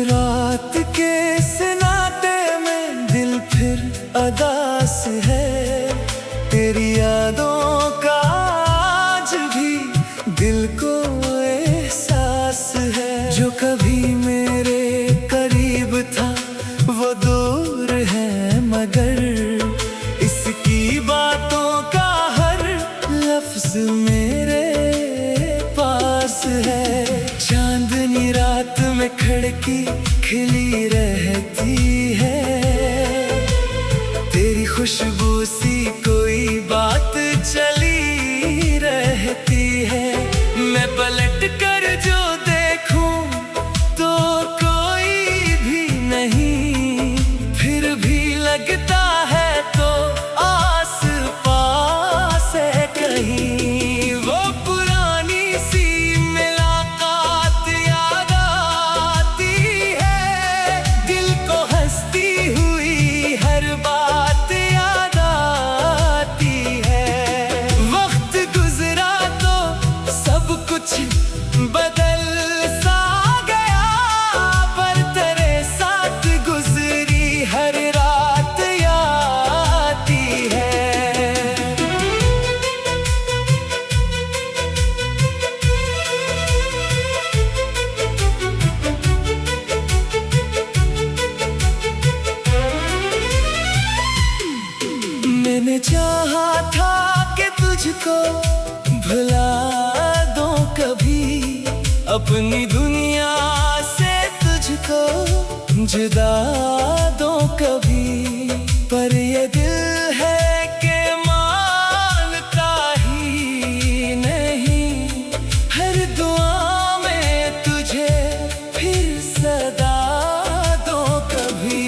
रात के सन्नाटे में दिल फिर अदास है। तेरी यादों का आज भी दिल को एहसास है। जो कभी मेरे करीब था वो दूर है, मगर इसकी बातों का हर लफ्ज मेरे पास है। चांदनी रात में खिड़की खिली रहती है, तेरी खुशबू सी कोई बात चली रहती है। मैं पलट कर जो देखूं तो कोई भी नहीं, फिर भी लगता है तो आस पास है कहीं। वो पुरानी सी मुलाकात याद आती है, दिल को हंसती हुई हर बात याद आती है। वक्त गुजरा तो सब कुछ बदल सा गया, पर तेरे साथ गुजरी हर रात याद आती है। मैंने चाहा था कि तुझको भुला दूं कभी, अपनी दुनिया से तुझको जुदा दूं कभी, पर ये दिल है कि मानता ही नहीं। हर दुआ में तुझे फिर सदा दूं कभी।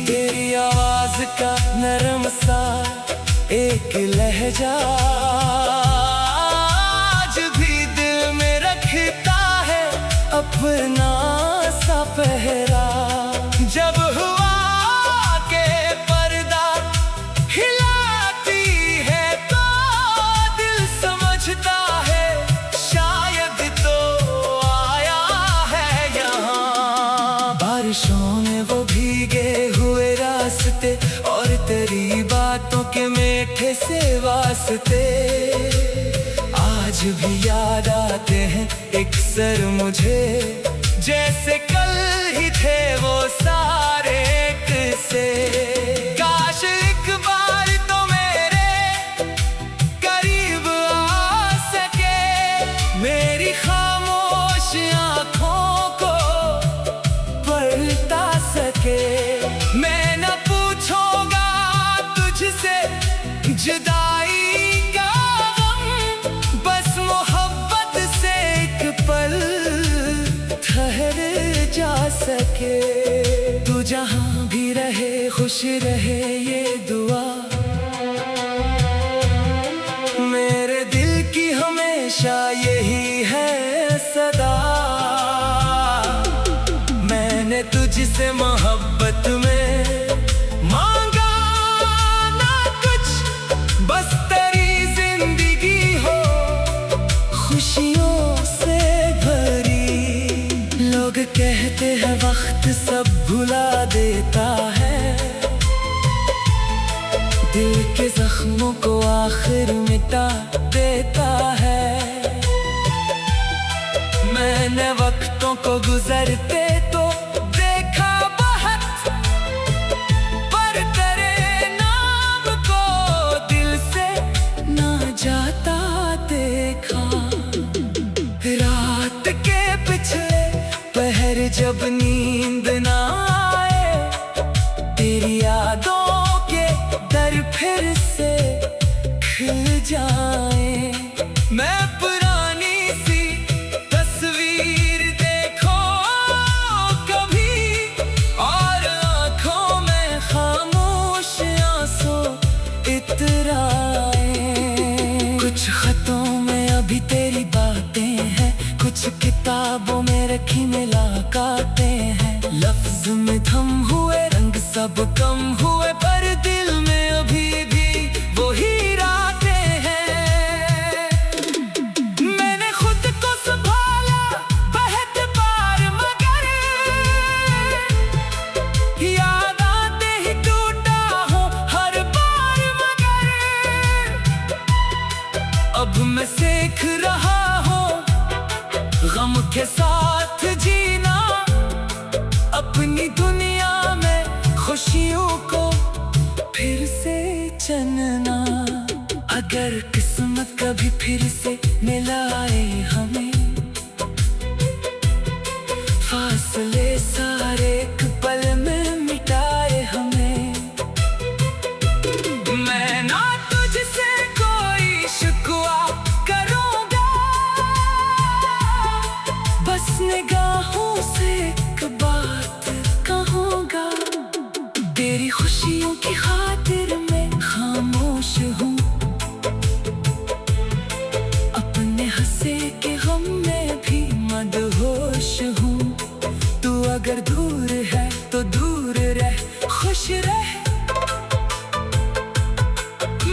तेरी आवाज का नरम सा एक लहजा आज भी दिल में रखता है अपना सा पहरा। जब हुआ के पर्दा हिलाती है तो दिल समझता है शायद तो आया है यहाँ। बारिशों में वो भीगे हुए रास्ते और तेरी बातों के मीठे से वास्ते आज भी याद आते हैं अक्सर मुझे, जैसे कल ही थे वो सारे किस्से। काश एक बार तो मेरे करीब आ सके, मेरी खामोश आँखों को पलटा सके। मैं न पूछूंगा तुझसे जुदाई का गम, बस मोहब्बत से एक पल ठहर जा सके। तू जहां भी रहे खुश रहे ये दुआ मेरे दिल की हमेशा यही है सदा। मैंने तुझसे मोहब्बत में मांगा ना कुछ, बस तेरी जिंदगी हो खुशियों से भरी। लोग कहते हैं वक्त सब भुला देता है, दिल के जख्मों को आखिर मिटा देता है। मैंने वक्तों को गुजरते तो देखा बहुत, पर तेरे नाम को दिल से ना जाता देखा। रात के पिछले पहर जब नींद ना आए, तेरी यादों के दर फिर से खिल जाए। मैं पुरानी सी खतों में अभी तेरी बातें हैं, कुछ किताबों में रखी मुलाकातें हैं। लफ्ज में थम हुए रंग सब कम हुए, पर दिल में अभी भी वही रातें हैं। मैंने खुद को संभाला बहत बार, मगर याद आते ही टूटा हूँ हर बार। मगर अब मैं सीख रहा हूँ गम के साथ जीना, अपनी दुनिया में खुशियों को फिर से चुनना। अगर किस्मत कभी फिर से मिलाए हमें, फासले सारे एक पल में मिटाए हमें। मैं ना तुझसे कोई शिकवा करूँगा, बस निगाहों से एक बात कहूँगा। तेरी खुशियों की खातिर मैं खामोश हूँ, अपने हंसे के गम में भी मदहोश हूँ। तू अगर दूर है तो दूर रह, खुश रह।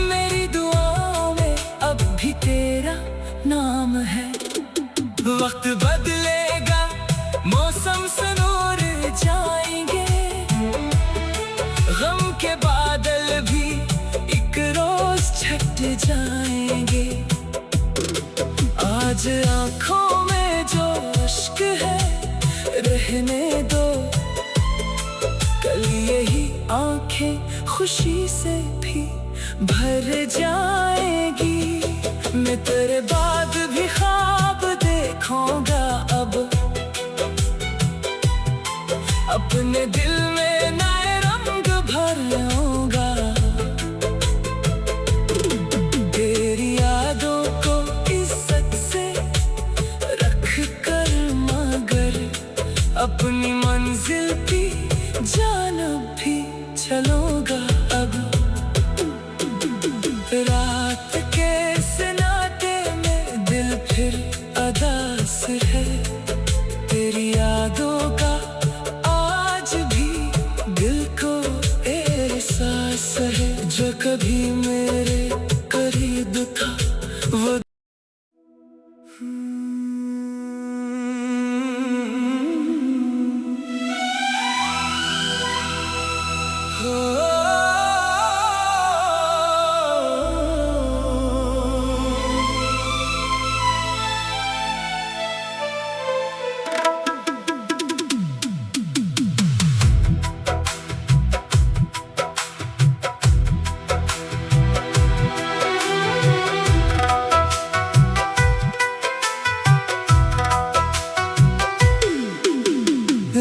मेरी दुआओं में अब भी तेरा नाम है। वक्त बदलेगा, मौसम सनूर जाएंगे, गम के बादल भी एक रोज छट जाएंगे। आज आँखों में जो अश्क है रहने दो, कल यही आँखें खुशी से भी भर जाएगी। मैं तेरे बाद भी ख्वाब देखूंगा अब, अपने दिल में नए रंग भर लूंगा। तेरी यादों को इज्जत से रख कर, मगर अपनी मंजिल की जानब भी चलूंगा अब। रात के सन्नाटे में दिल फिर अदास है, तेरी यादों का आज भी दिल को एहसास है। जो कभी मेरे करीब था वो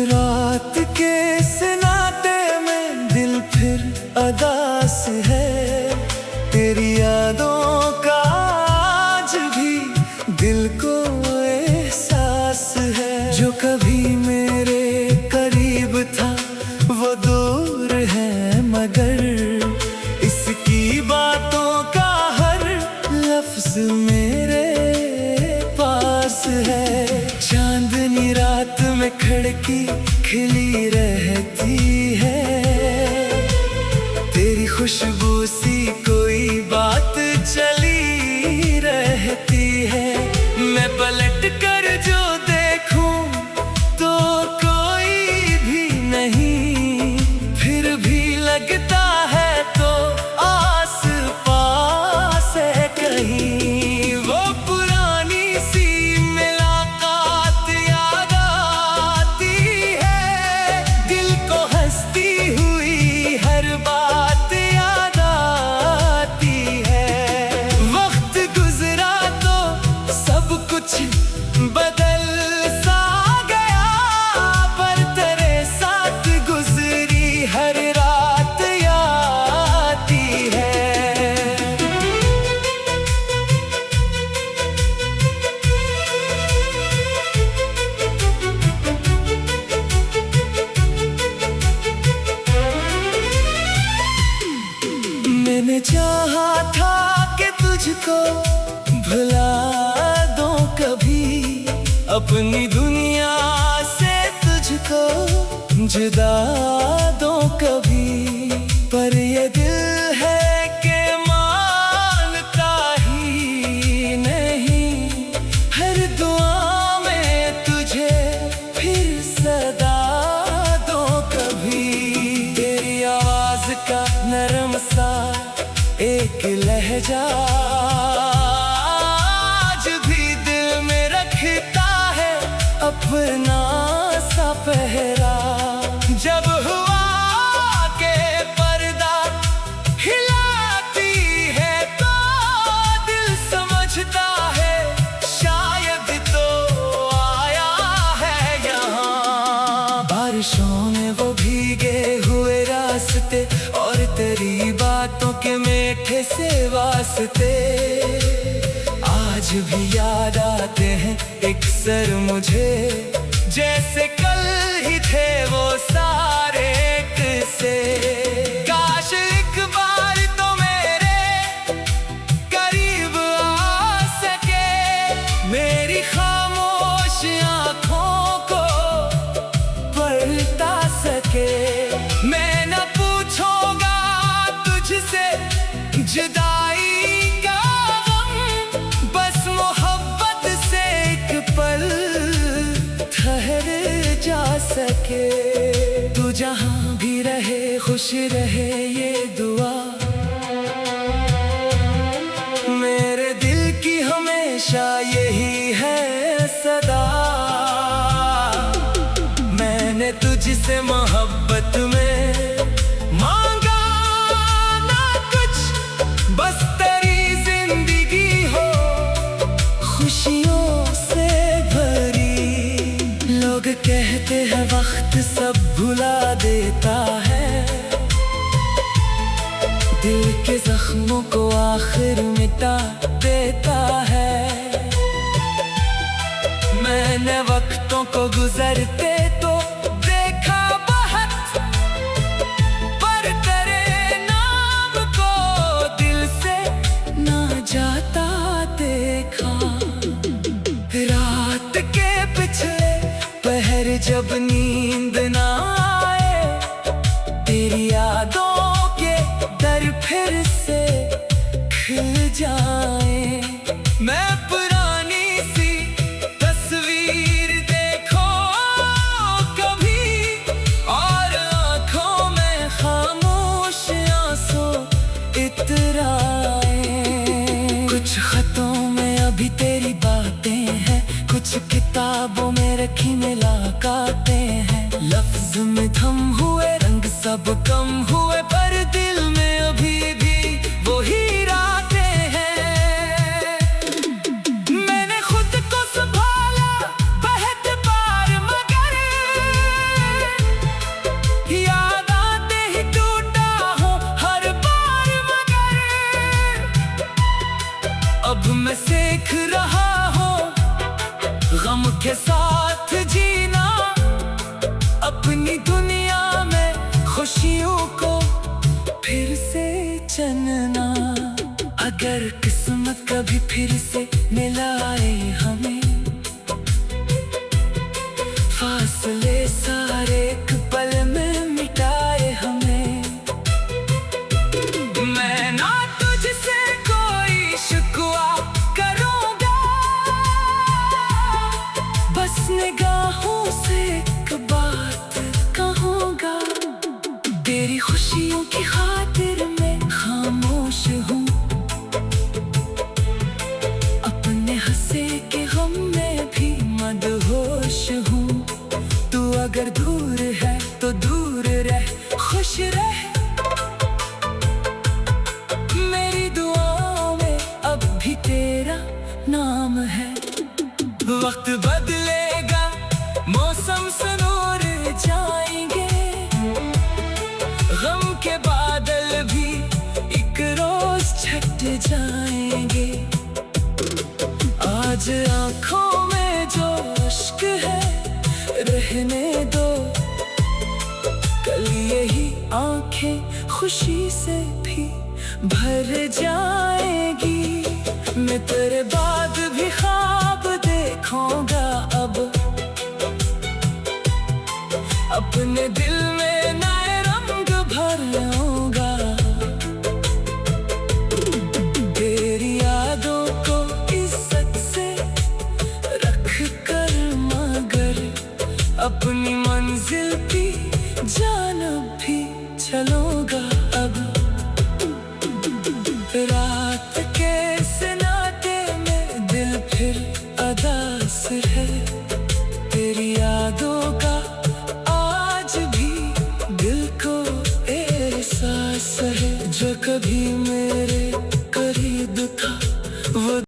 रात के सन्नाटे में दिल फिर अदास है, तेरी यादों का आज भी दिल को एहसास है। जो कभी मेरे करीब था वो दूर है, मगर इसकी बातों का हर लफ्ज मेरे पास है। चांदनी रात में खिड़की खिली रहती है, तेरी खुशबू सी कोई बात चली रहती है। मैं पलट कर जो देखूं तो कोई भी नहीं, फिर भी लगता है तो आस पास है कहीं। वो पुरानी सी मुलाकात याद आती है, दिल को हंसती हुई हर बात याद आती है। वक्त गुजरा तो सब कुछ अपनी दुनिया से तुझको जुदा दो कभी, पर ये दिल है कि मानता ही नहीं। हर दुआ में तुझे फिर सदा दो कभी। तेरी आवाज का नरम सा एक लहजा आज भी दिल में रखता है अपना सा पहरा। जब हुआ के पर्दा हिलाती है तो दिल समझता है शायद तो आया है यहाँ। बारिशों में वो भीगे हुए रास्ते और तेरी बातों के मीठे से वास्ते आज भी याद आते हैं अक्सर मुझे, जैसे कल ही थे वो सारे किस्से। काश एक बार तो मेरे करीब आ सके, मेरी खामोश आँखों को पलटा सके। मैं न पूछूंगा तुझसे जुदाई का गम, बस मोहब्बत से एक पल ठहर जा सके। तू जहां भी रहे खुश रहे ये दुआ मेरे दिल की हमेशा यही है सदा। मैंने तुझसे मोहब्बत में मांगा ना कुछ, बस तेरी जिंदगी हो खुशियों से भरी। लोग कहते हैं वक्त सब भुला देता है, दिल के जख्मों को आखिर मिटा देता है। मैंने वक्तों को गुजरते तो देखा बहुत, पर तेरे नाम को दिल से ना जाता देखा। रात के पिछले पहर जब नींद ना आए, तेरी यादों के दर फिर से खिल जाए। मैं पुरानी सी तस्वीर देखो कभी, और आँखों में खामोश आंसू इतराए। कुछ खतों में अभी तेरी बातें हैं, कुछ किताबों में रखी मुलाकातें हैं। लफ्ज में थम हुए रंग सब कम हुए, पर दिल में अभी भी वही रातें हैं। मैंने खुद को संभाला बहत बार, मगर याद आते ही टूटा हूँ हर बार। मगर अब मैं सीख रहा हूँ गम के साथ जीना, अपनी दुनिया में खुशियों को फिर से चुनना। अगर किस्मत कभी फिर से मिलाए हमें, फासले सारे एक पल में मिटाए हमें। मैं ना तुझसे कोई शिकवा करूंगा, बस निगाहों से एक बात कहूंगा। तेरी खुशियों की खातिर मैं खामोश हूँ, अपने हंसे के गम में भी मदहोश हूँ। तू अगर दूर है तो दूर रह, खुश रह। मेरी दुआओं में अब भी तेरा नाम है। वक्त बदलेगा, मौसम सनूर जाएंगे, गम के बादल भी एक रोज छट जाएंगे। आज आँखों में जो इश्क है रहने दो, कल यही आँखें खुशी से भी भर जाएगी। मैं तेरे बाद भी ख्वाब देखूंगा अब फिर अदास है तेरी यादों का आज भी दिल को एहसास है। जो कभी मेरे करीब था वो